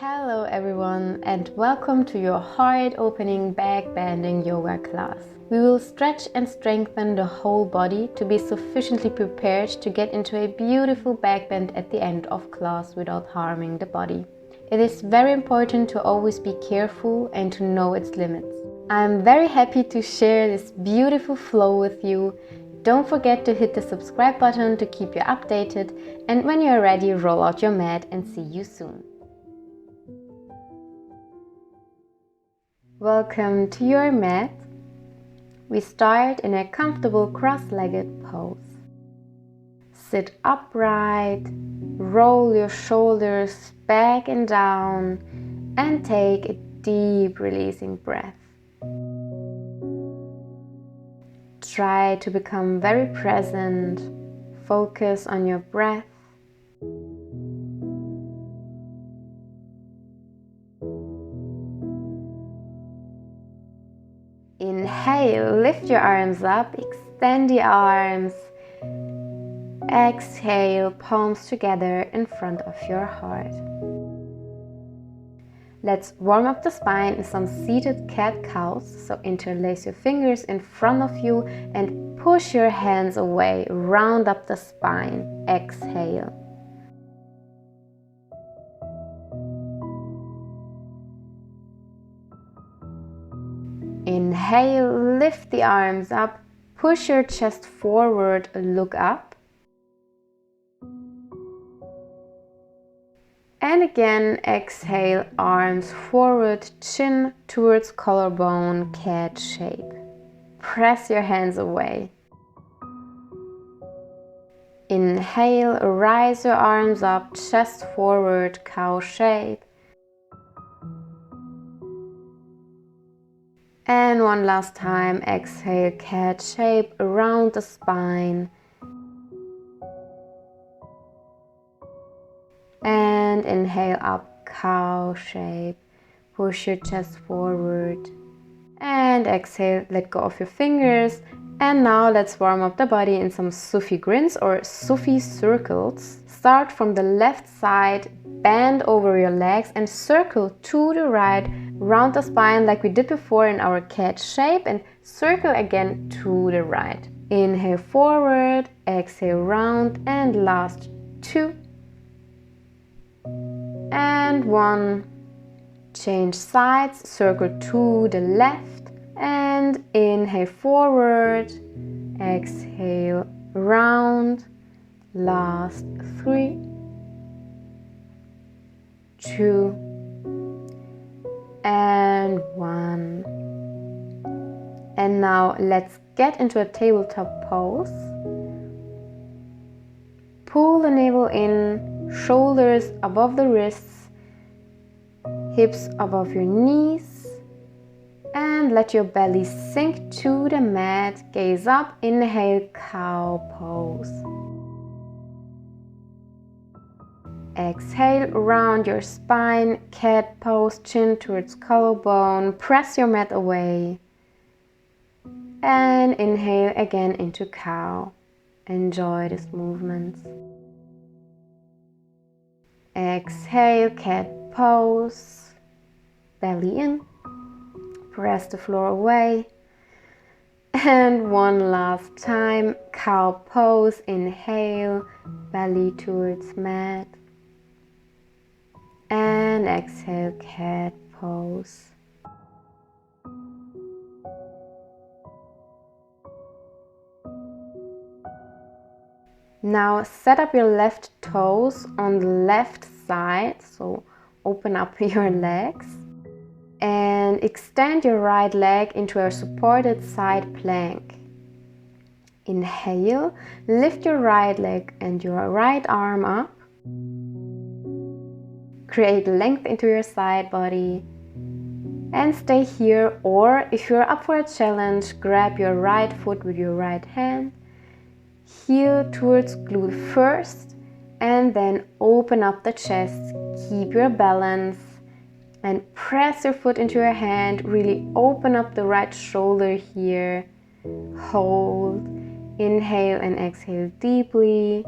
Hello everyone and welcome to your heart-opening back-bending yoga class. We will stretch and strengthen the whole body to be sufficiently prepared to get into a beautiful back bend at the end of class without harming the body. It is very important to always be careful and to know its limits. I'm very happy to share this beautiful flow with you. Don't forget to hit the subscribe button to keep you updated, and when you're ready, roll out your mat and see you soon. Welcome to your mat. We start in a comfortable cross-legged pose. Sit upright, roll your shoulders back and down, and take a deep releasing breath. Try to become very present. Focus on your breath. Inhale, lift your arms up, extend the arms. Exhale, palms together in front of your heart. Let's warm up the spine in some seated cat-cows. So interlace your fingers in front of you and push your hands away. Round up the spine. Exhale. Inhale, lift the arms up, push your chest forward, look up. And again, exhale, arms forward, chin towards collarbone, cat shape. Press your hands away. Inhale, rise your arms up, chest forward, cow shape. And one last time, exhale, cat shape around the spine. And inhale up, cow shape. Push your chest forward. And exhale, let go of your fingers. And now let's warm up the body in some Sufi grins or Sufi circles. Start from the left side, bend over your legs and circle to the right, round the spine like we did before in our cat shape, and circle again to the right. Inhale forward, exhale round, and last 2 and 1. Change sides, circle to the left and inhale forward, exhale round, last 3, 2 and 1. And now let's get into a tabletop pose. Pull the navel in, shoulders above the wrists, hips above your knees, and let your belly sink to the mat. Gaze up, inhale, cow pose. Exhale, round your spine, cat pose, chin towards collarbone, press your mat away. And inhale again into cow. Enjoy this movement. Exhale, cat pose, belly in, press the floor away. And one last time, cow pose, inhale, belly towards mat. And exhale, cat pose. Now set up your left toes on the left side, so open up your legs and extend your right leg into a supported side plank. Inhale, lift your right leg and your right arm up. Create length into your side body and stay here, or if you're up for a challenge, grab your right foot with your right hand. Heel towards glute first and then open up the chest. Keep your balance and press your foot into your hand. Really open up the right shoulder here. Hold. Inhale and exhale deeply.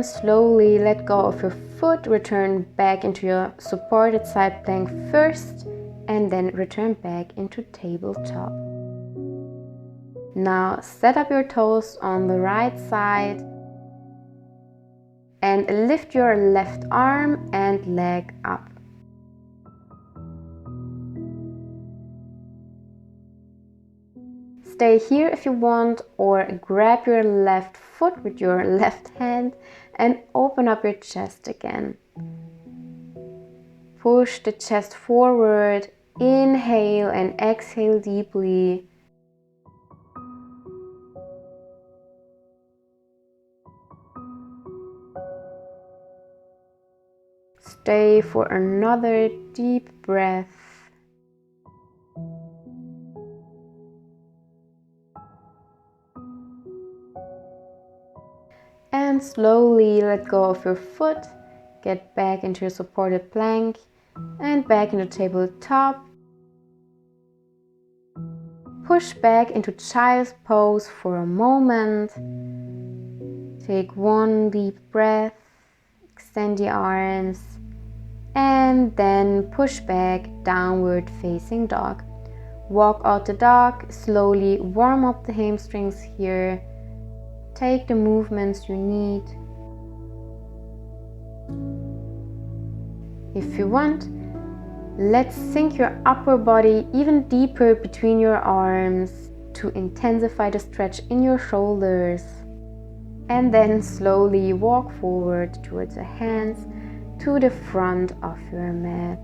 And slowly let go of your foot, return back into your supported side plank first, and then return back into tabletop. Now set up your toes on the right side and lift your left arm and leg up. Stay here if you want, or grab your left foot with your left hand and open up your chest again. Push the chest forward, inhale and exhale deeply. Stay for another deep breath. And slowly let go of your foot, get back into your supported plank and back into tabletop. Push back into child's pose for a moment. Take one deep breath, extend the arms, and then push back, downward facing dog. Walk out the dog, slowly warm up the hamstrings here. Take the movements you need. If you want, let's sink your upper body even deeper between your arms to intensify the stretch in your shoulders. And then slowly walk forward towards the hands to the front of your mat.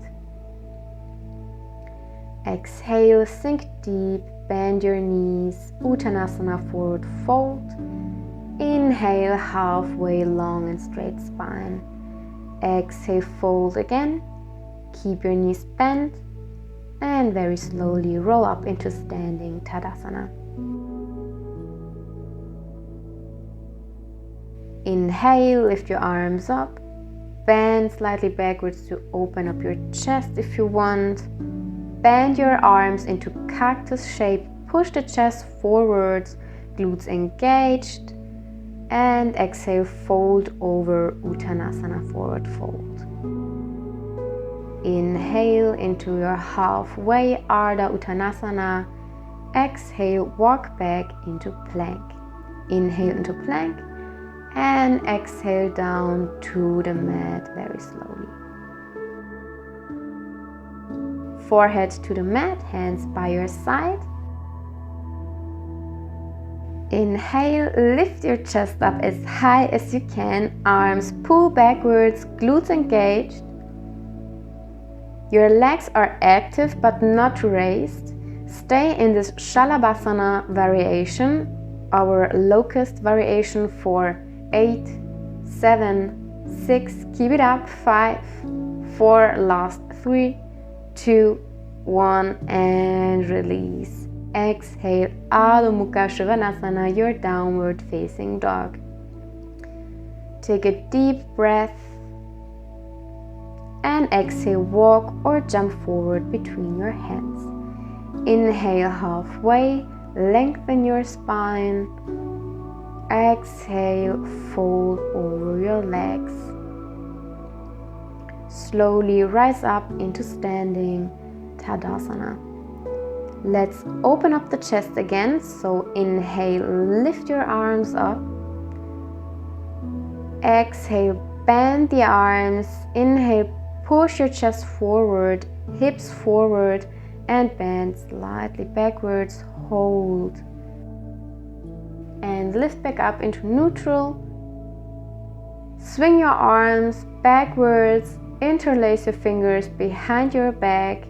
Exhale, sink deep, bend your knees, Uttanasana, forward fold. Inhale, halfway long and straight spine. Exhale, fold again. Keep your knees bent and very slowly roll up into standing Tadasana. Inhale, lift your arms up. Bend slightly backwards to open up your chest if you want. Bend your arms into cactus shape. Push the chest forwards, glutes engaged. And exhale, fold over Uttanasana, forward fold. Inhale into your halfway Ardha Uttanasana. Exhale, walk back into plank. Inhale into plank and exhale down to the mat very slowly. Forehead to the mat, hands by your side. Inhale, lift your chest up as high as you can, arms pull backwards, glutes engaged. Your legs are active but not raised. Stay in this Shalabhasana variation, our locust variation, for 8, 7, 6, keep it up, 5, 4, last 3, 2, 1, and release. Exhale, Adho Mukha Svanasana, your downward facing dog. Take a deep breath and exhale, walk or jump forward between your hands. Inhale halfway, lengthen your spine. Exhale, fold over your legs. Slowly rise up into standing Tadasana. Let's open up the chest again. So inhale, lift your arms up. Exhale, bend the arms. Inhale, push your chest forward, hips forward, and bend slightly backwards. Hold. And lift back up into neutral. Swing your arms backwards. Interlace your fingers behind your back.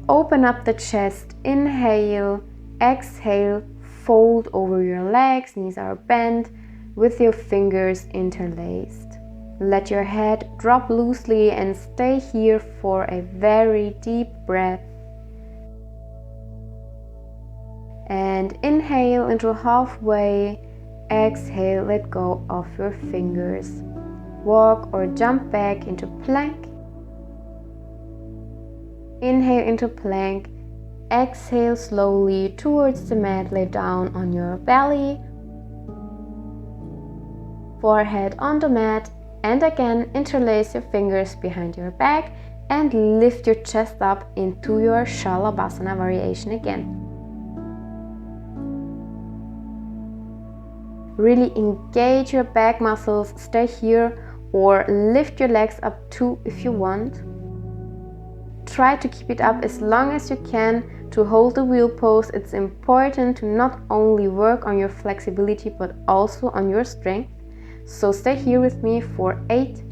Open up the chest, inhale, exhale, fold over your legs, knees are bent, with your fingers interlaced. Let your head drop loosely and stay here for a very deep breath. And inhale into halfway, exhale, let go of your fingers. Walk or jump back into plank. Inhale into plank, exhale slowly towards the mat, lay down on your belly. forehead on the mat, and again interlace your fingers behind your back and lift your chest up into your Shalabhasana variation again. Really engage your back muscles, stay here, or lift your legs up too if you want. Try to keep it up as long as you can to hold the wheel pose. It's important to not only work on your flexibility but also on your strength. So stay here with me for 8,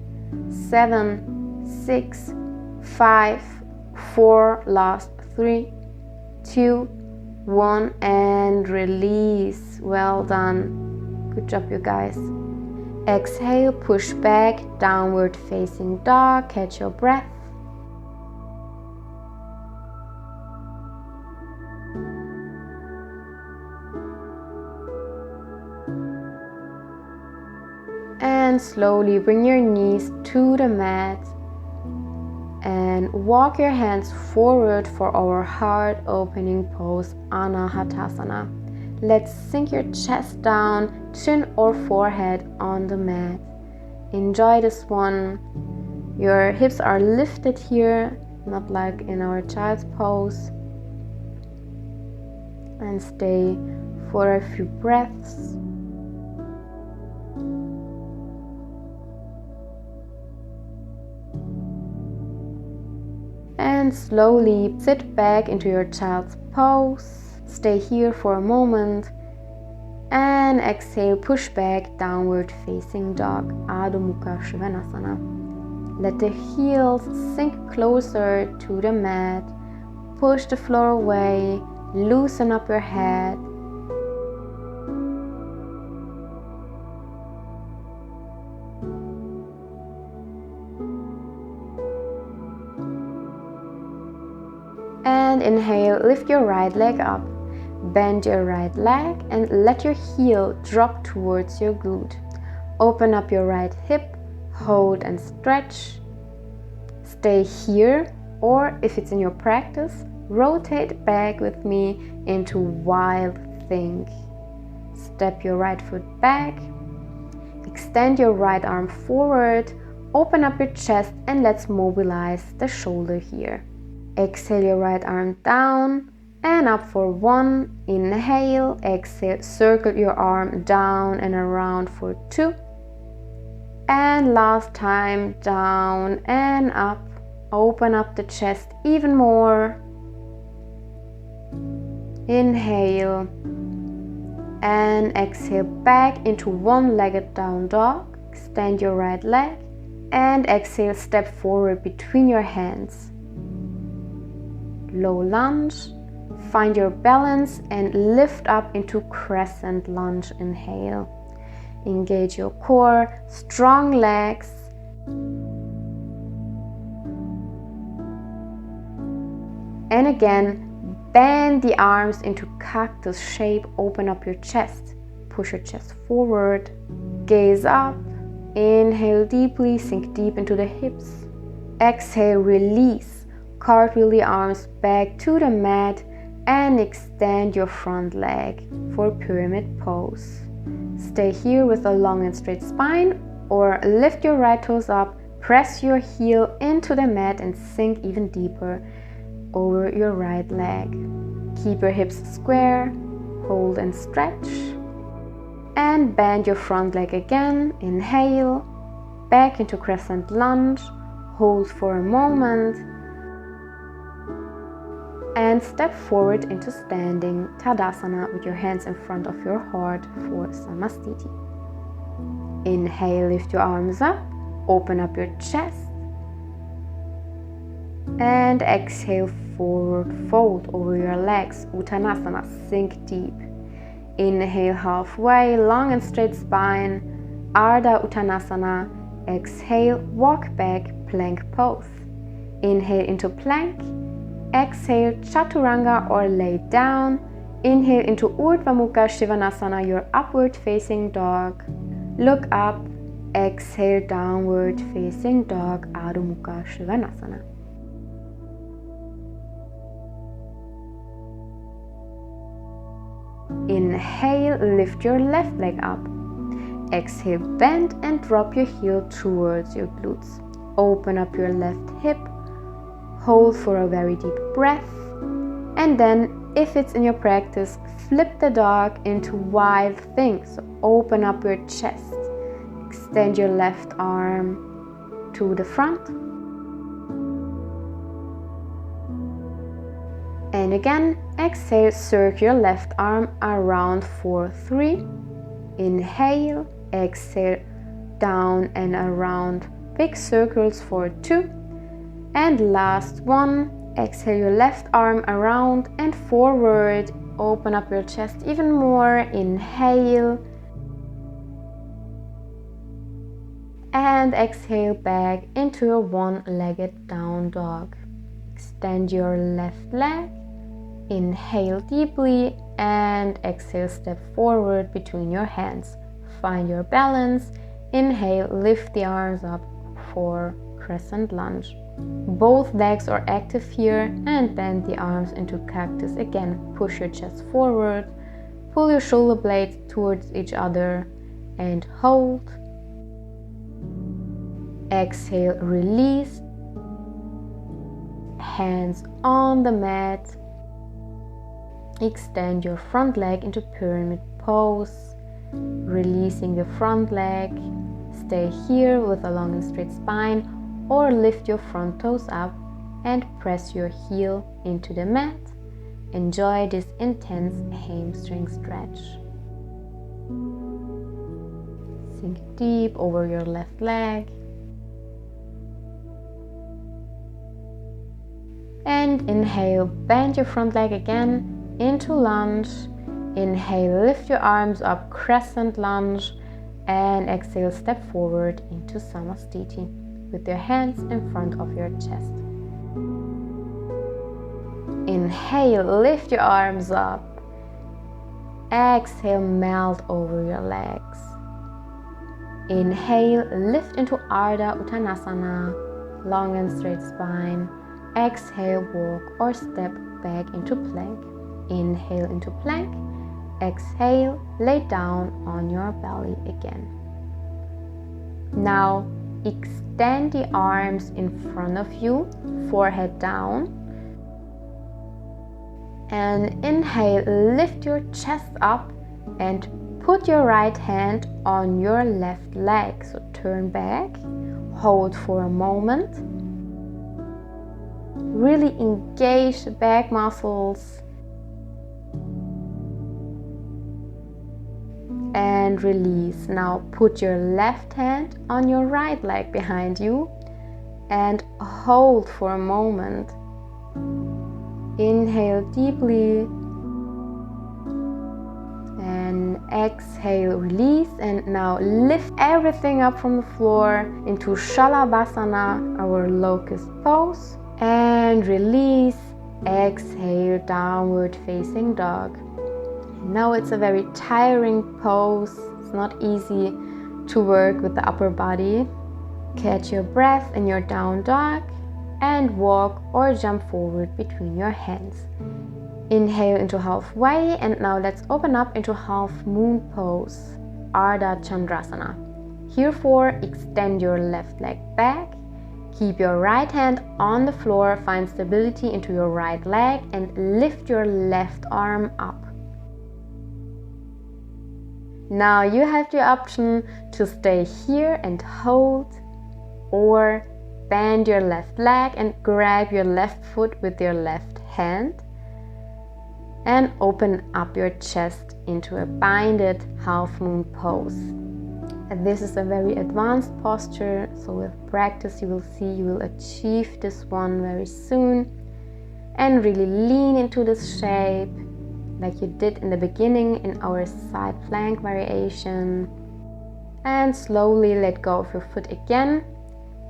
7, 6, 5, 4, last 3, 2, 1, and release. Well done. Good job, you guys. Exhale, push back, downward facing dog. Catch your breath. And slowly bring your knees to the mat and walk your hands forward for our heart opening pose, Anahatasana. Let's sink your chest down, chin or forehead on the mat. Enjoy this one. Your hips are lifted here, not like in our child's pose. And stay for a few breaths. And slowly sit back into your child's pose. Stay here for a moment. And exhale, push back, downward facing dog, Adho Mukha Svanasana. Let the heels sink closer to the mat. Push the floor away. Loosen up your head. And inhale, lift your right leg up. Bend your right leg and let your heel drop towards your glute. Open up your right hip, hold and stretch. Stay here, or if it's in your practice, rotate back with me into wild thing. Step your right foot back. Extend your right arm forward. Open up your chest and let's mobilize the shoulder here. Exhale your right arm down and up for 1. Inhale, exhale, circle your arm down and around for 2. And last time, down and up. Open up the chest even more. Inhale and exhale back into one-legged down dog. Extend your right leg and exhale, step forward between your hands. Low lunge, find your balance and lift up into crescent lunge. Inhale, engage your core, strong legs. And again, bend the arms into cactus shape, open up your chest, push your chest forward, gaze up, inhale deeply, sink deep into the hips. Exhale, release. Cartwheel the arms back to the mat and extend your front leg for pyramid pose. Stay here with a long and straight spine, or lift your right toes up, press your heel into the mat and sink even deeper over your right leg. Keep your hips square, hold and stretch. And bend your front leg again. Inhale, back into crescent lunge, hold for a moment. And step forward into standing Tadasana with your hands in front of your heart for Namasté. Inhale, lift your arms up, open up your chest. And exhale, forward fold over your legs, Uttanasana, sink deep. Inhale halfway, long and straight spine, Ardha Uttanasana. Exhale, walk back, plank pose. Inhale into plank. Exhale, Chaturanga or lay down. Inhale into Urdhva Mukha Svanasana, your upward facing dog. Look up. Exhale, downward facing dog, Adho Mukha Svanasana. Inhale, lift your left leg up. Exhale, bend and drop your heel towards your glutes. Open up your left hip, hold for a very deep breath, and then, if it's in your practice, flip the dog into wild thing. So open up your chest, extend your left arm to the front, and again, exhale, circle your left arm around for 3. Inhale, exhale, down and around, big circles for 2. And last one, exhale your left arm around and forward, open up your chest even more. Inhale, and exhale back into your one-legged down dog. Extend your left leg, inhale deeply, and exhale, step forward between your hands. Find your balance. Inhale, lift the arms up for crescent lunge. Both legs are active here, and bend the arms into cactus again. Push your chest forward, pull your shoulder blades towards each other, and hold. Exhale, release. Hands on the mat. Extend your front leg into pyramid pose, releasing the front leg. Stay here with a long and straight spine, or lift your front toes up and press your heel into the mat. Enjoy this intense hamstring stretch. Sink deep over your left leg. And inhale, bend your front leg again into lunge. Inhale, lift your arms up, crescent lunge, and exhale, step forward into Namasté with your hands in front of your chest. Inhale, lift your arms up. Exhale, melt over your legs. Inhale, lift into Ardha Uttanasana, long and straight spine. Exhale, walk or step back into plank. Inhale into plank. Exhale, lay down on your belly again. Now extend the arms in front of you, forehead down. And inhale, lift your chest up and put your right hand on your left leg. So turn back, hold for a moment. Really engage the back muscles. And release. Now put your left hand on your right leg behind you and hold for a moment. Inhale deeply and exhale, release, and now lift everything up from the floor into Shalabhasana, our locust pose, and release. Exhale, downward facing dog. Now it's a very tiring pose. It's not easy to work with the upper body. Catch your breath in your down dog and walk or jump forward between your hands. Inhale into halfway, and now let's open up into half moon pose, Ardha Chandrasana. Herefore, extend your left leg back. Keep your right hand on the floor, find stability into your right leg, and lift your left arm up. Now you have the option to stay here and hold, or bend your left leg and grab your left foot with your left hand and open up your chest into a binded half moon pose. And this is a very advanced posture, so with practice you will see you will achieve this one very soon. And really lean into this shape like you did in the beginning in our side plank variation. And slowly let go of your foot again.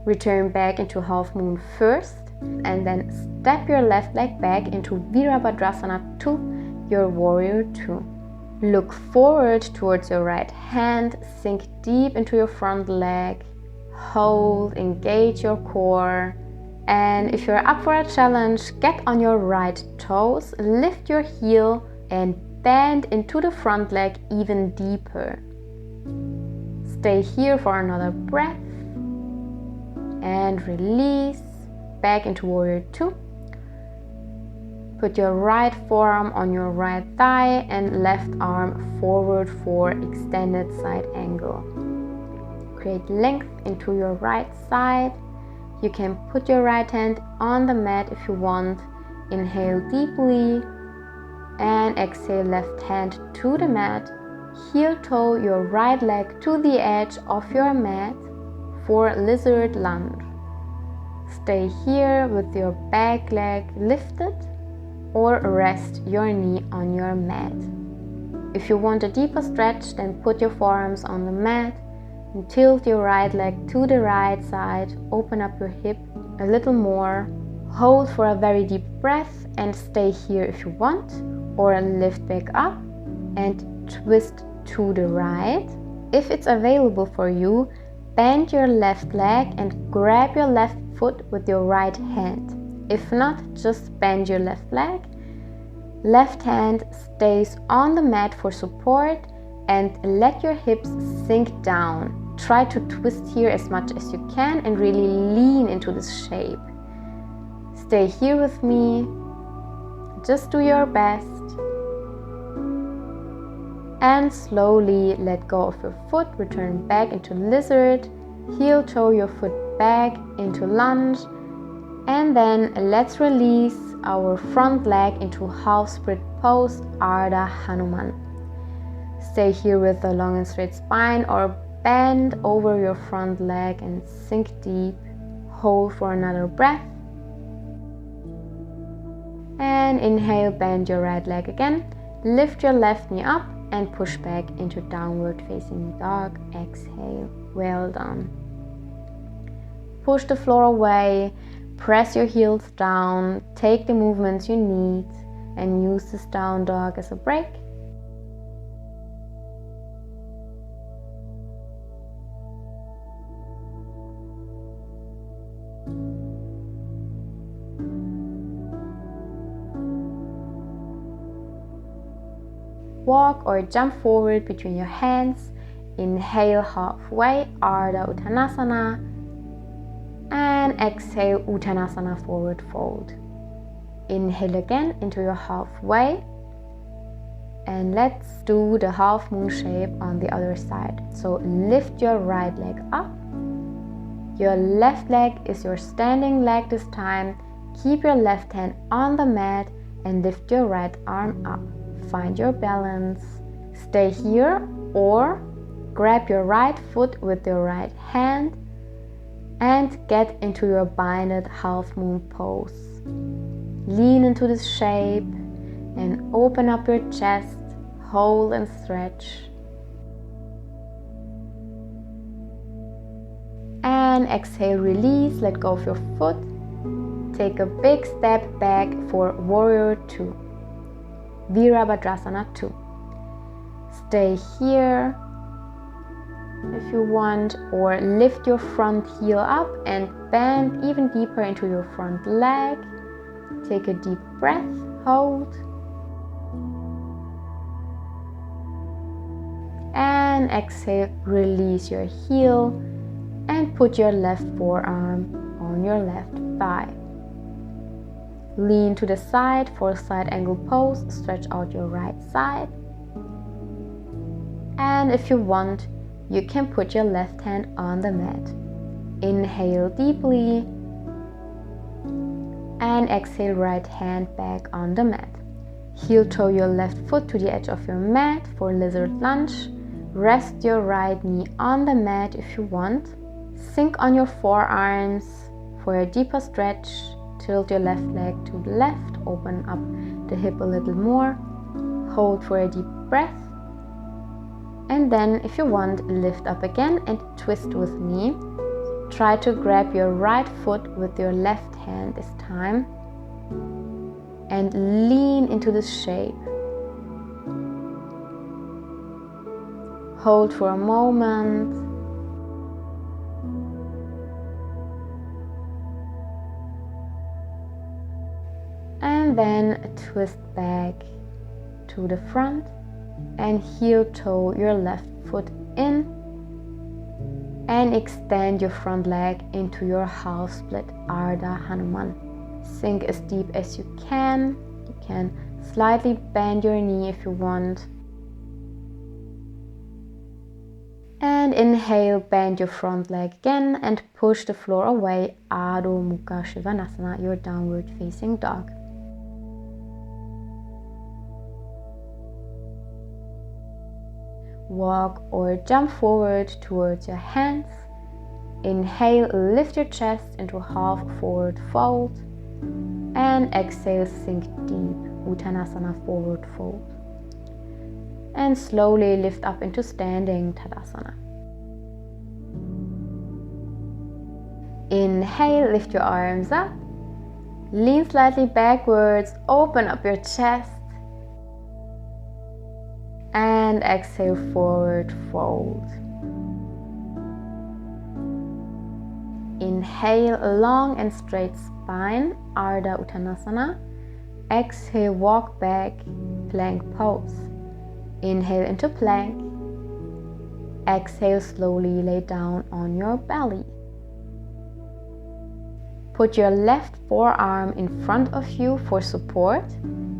Return back into half moon first, and then step your left leg back into Virabhadrasana to your warrior 2. Look forward towards your right hand, sink deep into your front leg, hold, engage your core. And if you're up for a challenge, get on your right toes, lift your heel and bend into the front leg even deeper. Stay here for another breath and release back into warrior 2. Put your right forearm on your right thigh and left arm forward for extended side angle. Create length into your right side. You can put your right hand on the mat if you want. Inhale deeply and exhale left hand to the mat. Heel toe your right leg to the edge of your mat for lizard lunge. Stay here with your back leg lifted or rest your knee on your mat. If you want a deeper stretch, then put your forearms on the mat and tilt your right leg to the right side. Open up your hip a little more. Hold for a very deep breath and stay here if you want, or lift back up and twist to the right. If it's available for you, bend your left leg and grab your left foot with your right hand. If not, just bend your left leg. Left hand stays on the mat for support and let your hips sink down. Try to twist here as much as you can and really lean into this shape. Stay here with me. Just do your best. And slowly let go of your foot. Return back into lizard. Heel toe your foot back into lunge. And then let's release our front leg into half split pose, Ardha Hanuman. Stay here with a long and straight spine or bend over your front leg and sink deep. Hold for another breath. And inhale, bend your right leg again. Lift your left knee up and push back into downward facing dog. Exhale. Well done. Push the floor away. Press your heels down, take the movements you need, and use this down dog as a break. Walk or jump forward between your hands. Inhale halfway, Ardha Uttanasana. And exhale, Uttanasana forward fold. Inhale again into your halfway. And let's do the half moon shape on the other side. So lift your right leg up. Your left leg is your standing leg this time. Keep your left hand on the mat and lift your right arm up. Find your balance. Stay here or grab your right foot with your right hand and get into your binded half moon pose. Lean into this shape and open up your chest, hold and stretch. And exhale, release, let go of your foot. Take a big step back for warrior 2. Virabhadrasana 2. Stay here if you want, or lift your front heel up and bend even deeper into your front leg. Take a deep breath, hold. And exhale, release your heel and put your left forearm on your left thigh. Lean to the side for side angle pose, stretch out your right side. And if you want, you can put your left hand on the mat. Inhale deeply and exhale, right hand back on the mat. Heel toe your left foot to the edge of your mat for lizard lunge. Rest your right knee on the mat if you want. Sink on your forearms for a deeper stretch. Tilt your left leg to the left. Open up the hip a little more. Hold for a deep breath. And then, if you want, lift up again and twist with me. Try to grab your right foot with your left hand this time. And lean into this shape. Hold for a moment. And then twist back to the front and heel toe your left foot in And extend your front leg into your half split Ardha Hanuman. Sink as deep as you can. You can slightly bend your knee if you want. And inhale, bend your front leg again and push the floor away. Adho Mukha Svanasana, your downward facing dog. Walk or jump forward towards your hands. Inhale, lift your chest into half forward fold. And exhale, sink deep, Uttanasana, forward fold. And slowly lift up into standing Tadasana. Inhale, lift your arms up. Lean slightly backwards, open up your chest. And exhale, forward fold. Inhale, a long and straight spine, Ardha Uttanasana. Exhale, walk back, plank pose. Inhale into plank. Exhale, slowly lay down on your belly. Put your left forearm in front of you for support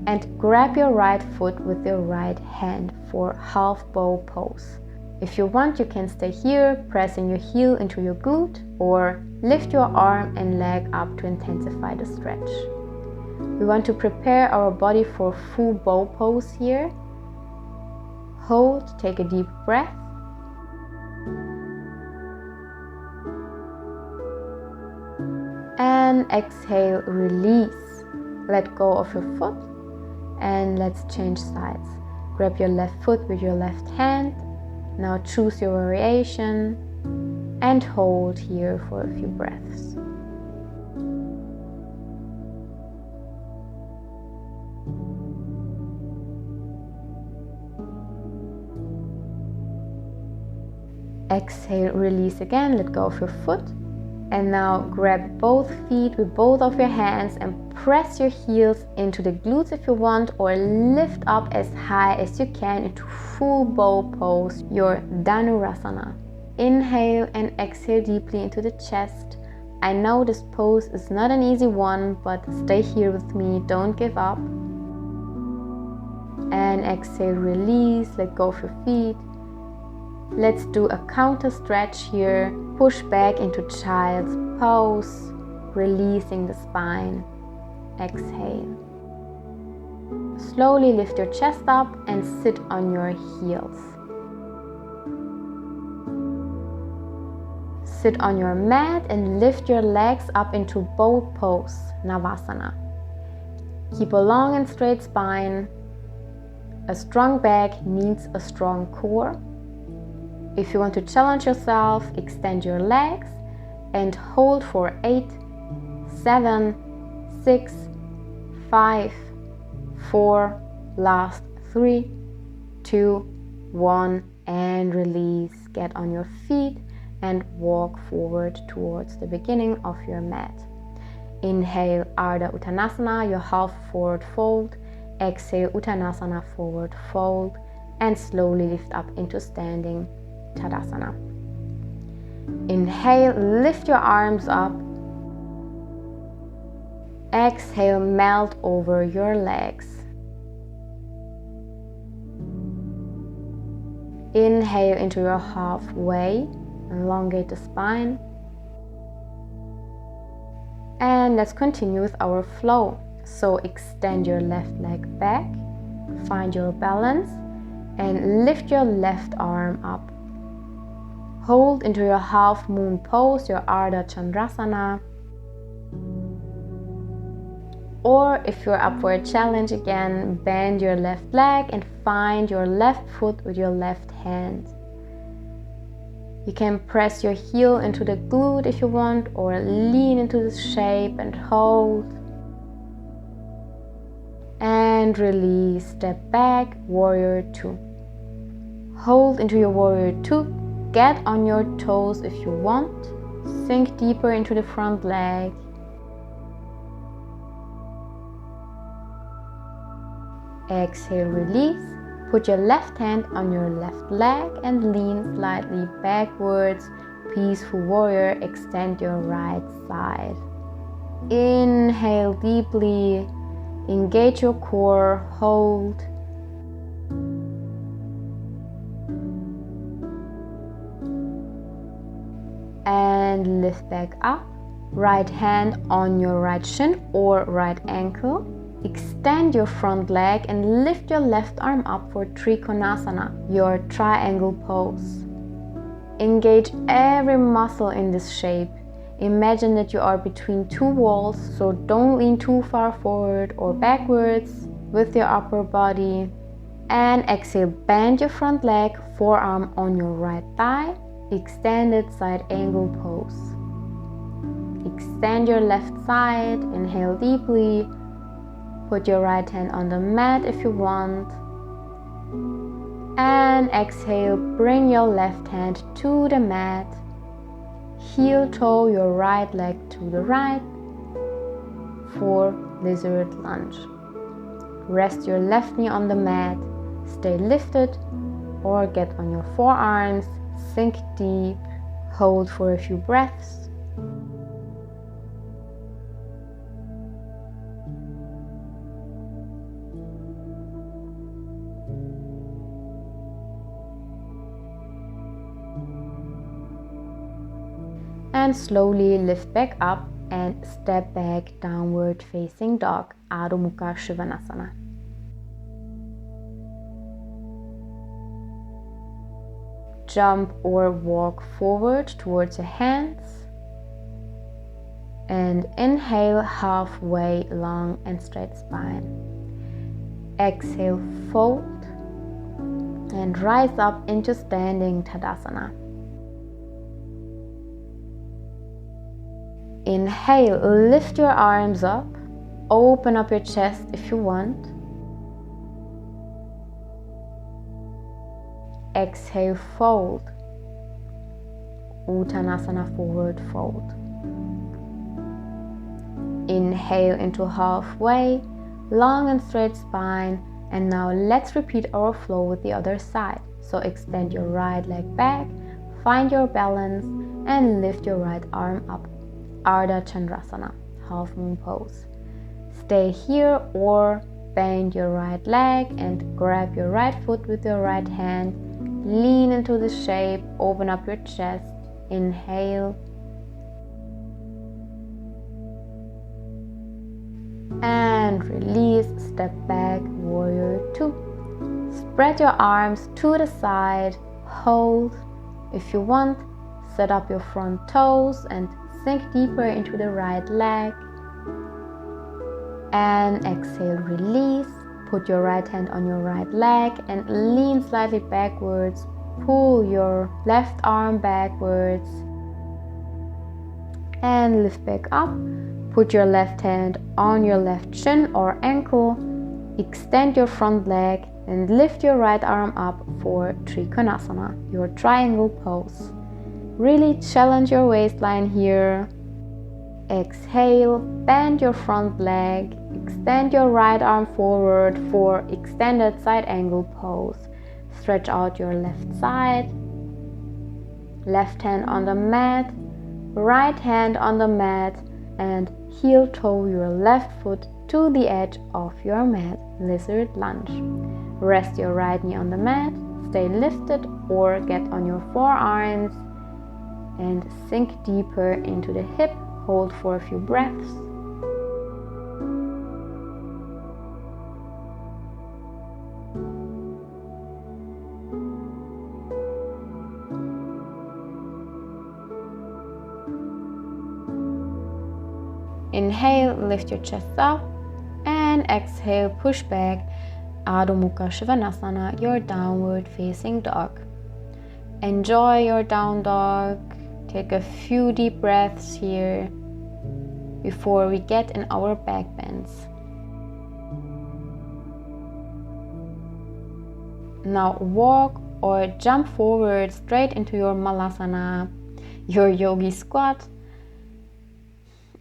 and grab your right foot with your right hand for half bow pose. If you want, you can stay here, pressing your heel into your glute, or lift your arm and leg up to intensify the stretch. We want to prepare our body for full bow pose here. Hold, take a deep breath. And exhale, release. Let go of your foot and let's change sides. Grab your left foot with your left hand. Now choose your variation and hold here for a few breaths. Exhale, release again, let go of your foot. And now grab both feet with both of your hands and press your heels into the glutes if you want, or lift up as high as you can into full bow pose, your Dhanurasana. Inhale and exhale deeply into the chest. I know this pose is not an easy one, but stay here with me, don't give up. And exhale, release, let go of your feet. Let's do a counter stretch here. Push back into child's pose, releasing the spine. Exhale. Slowly lift your chest up and sit on your heels. Sit on your mat and lift your legs up into bow pose, Navasana. Keep a long and straight spine. A strong back needs a strong core. If you want to challenge yourself, extend your legs and hold for 8, 7, 6, 5, 4, last 3, 2, 1, and release. Get on your feet and walk forward towards the beginning of your mat. Inhale, Ardha Uttanasana, your half forward fold. Exhale, Uttanasana, forward fold, and slowly lift up into standing Tadasana. Inhale, lift your arms up. Exhale, melt over your legs. Inhale into your halfway, elongate the spine. And let's continue with our flow. So extend your left leg back, find your balance, and lift your left arm up. Hold into your half moon pose, your Ardha Chandrasana. Or if you're up for a challenge again, bend your left leg and find your left foot with your left hand. You can press your heel into the glute if you want, or lean into this shape and hold. And release, step back, warrior 2. Hold into your warrior 2. Get on your toes if you want. Sink deeper into the front leg. Exhale, release. Put your left hand on your left leg and lean slightly backwards peaceful warrior, extend your right side. Inhale deeply, engage your core, hold. And lift back up. Right hand on your right shin or right ankle. Extend your front leg and lift your left arm up for Trikonasana, your triangle pose. Engage every muscle in this shape. Imagine that you are between two walls, so don't lean too far forward or backwards with your upper body. And exhale, bend your front leg, forearm on your right thigh, extended side angle pose. Extend your left side, inhale deeply, put your right hand on the mat if you want. And exhale, bring your left hand to the mat. Heel toe your right leg to the right for lizard lunge. Rest your left knee on the mat, stay lifted or get on your forearms, sink deep, hold for a few breaths. And slowly lift back up and step back, downward facing dog, Adho Mukha Shivanasana. Jump or walk forward towards your hands. And inhale, halfway long and straight spine. Exhale, fold and rise up into standing Tadasana. Inhale, lift your arms up, open up your chest if you want. Exhale, fold. Uttanasana, forward fold. Inhale into halfway, long and straight spine. And now let's repeat our flow with the other side. So extend your right leg back, find your balance, and lift your right arm up. Ardha Chandrasana, half moon pose. Stay here or bend your right leg and grab your right foot with your right hand. Lean into the shape, open up your chest. Inhale. And release, step back, warrior two. Spread your arms to the side, hold. If you want, set up your front toes and sink deeper into the right leg. And exhale, release. Put your right hand on your right leg and lean slightly backwards. Pull your left arm backwards. And lift back up. Put your left hand on your left shin or ankle. Extend your front leg and lift your right arm up for Trikonasana, your triangle pose. Really challenge your waistline here. Exhale, bend your front leg, extend your right arm forward for extended side angle pose. Stretch out your left side, left hand on the mat, right hand on the mat, and heel toe your left foot to the edge of your mat, lizard lunge. Rest your right knee on the mat, stay lifted or get on your forearms and sink deeper into the hip. Hold for a few breaths. Inhale, lift your chest up, and exhale, push back, Adho Mukha Shivanasana, your downward facing dog. Enjoy your down dog. Take a few deep breaths here before we get in our back bends. Now walk or jump forward straight into your Malasana, your yogi squat,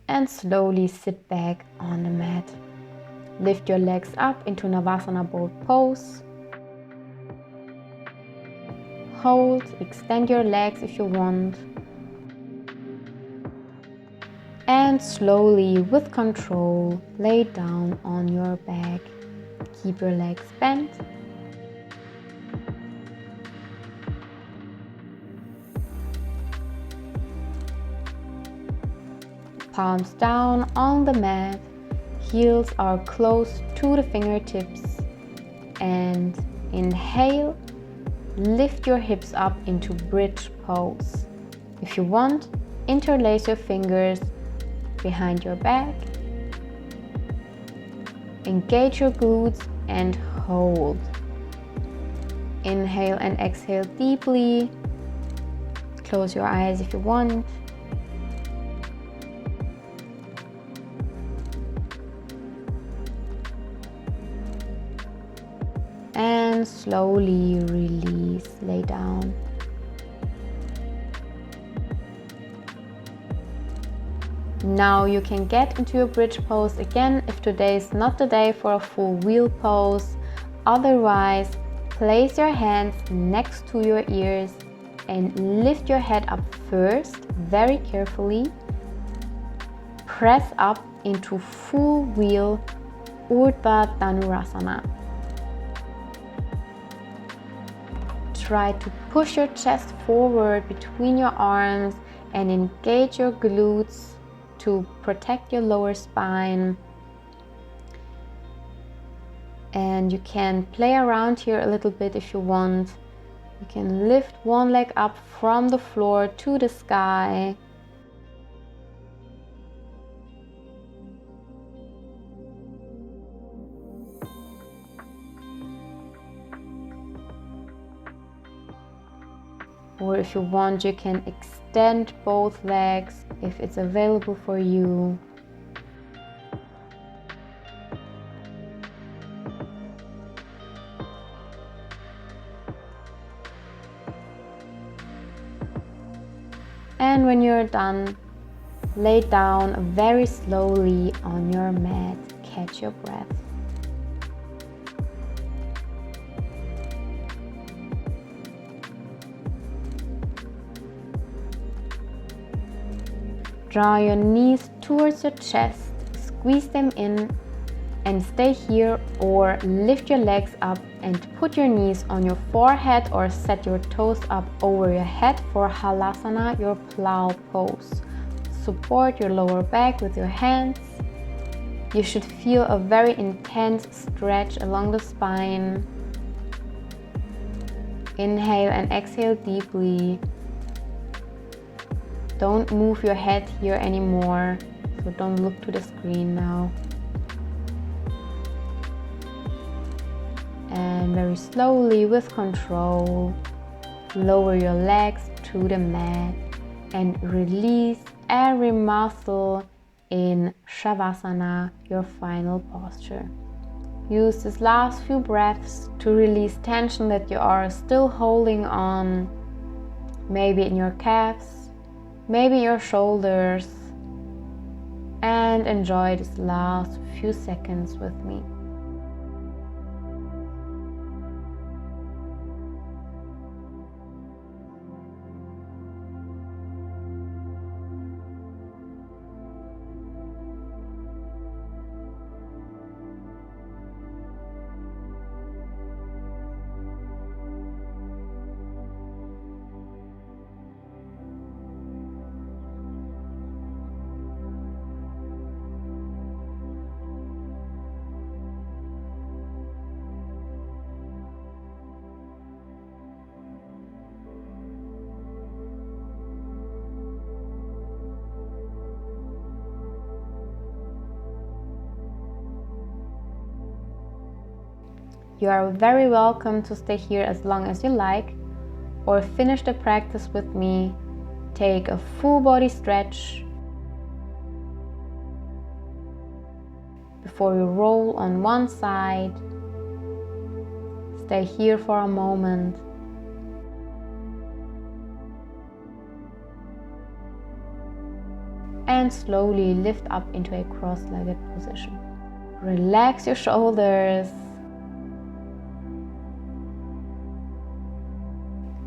and slowly sit back on the mat. Lift your legs up into Navasana boat pose. Hold, extend your legs if you want. And slowly, with control, lay down on your back. Keep your legs bent. Palms down on the mat. Heels are close to the fingertips. And inhale, lift your hips up into bridge pose. If you want, interlace your fingers behind your back. Engage your glutes and hold. Inhale and exhale deeply. Close your eyes if you want. And slowly release, lay down. Now you can get into your bridge pose again if today is not the day for a full wheel pose. Otherwise, place your hands next to your ears and lift your head up first, very carefully. Press up into full wheel Urdhva Dhanurasana. Try to push your chest forward between your arms and engage your glutes to protect your lower spine. And you can play around here a little bit if you want. You can lift one leg up from the floor to the sky. Or if you want, you can extend both legs if it's available for you. And when you're done, lay down very slowly on your mat. Catch your breath. Draw your knees towards your chest, squeeze them in and stay here, or lift your legs up and put your knees on your forehead or set your toes up over your head for Halasana, your plow pose. Support your lower back with your hands. You should feel a very intense stretch along the spine. Inhale and exhale deeply. Don't move your head here anymore, so don't look to the screen now. And very slowly, with control, lower your legs to the mat and release every muscle in Shavasana, your final posture. Use this last few breaths to release tension that you are still holding on, maybe in your calves, maybe your shoulders, and enjoy this last few seconds with me. You are very welcome to stay here as long as you like, or finish the practice with me. Take a full body stretch before you roll on one side. Stay here for a moment. And slowly lift up into a cross-legged position. Relax your shoulders.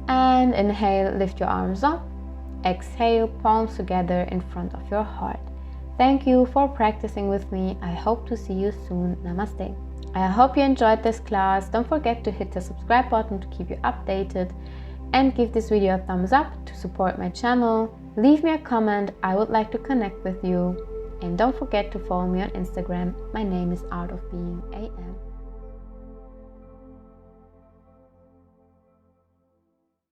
And inhale, lift your arms up. Exhale, palms together in front of your heart. Thank you for practicing with me. I hope to see you soon. Namaste. I hope you enjoyed this class. Don't forget to hit the subscribe button to keep you updated, and give this video a thumbs up to support my channel. Leave me a comment. I would like to connect with you. And don't forget to follow me on Instagram. My name is Art of Being AM.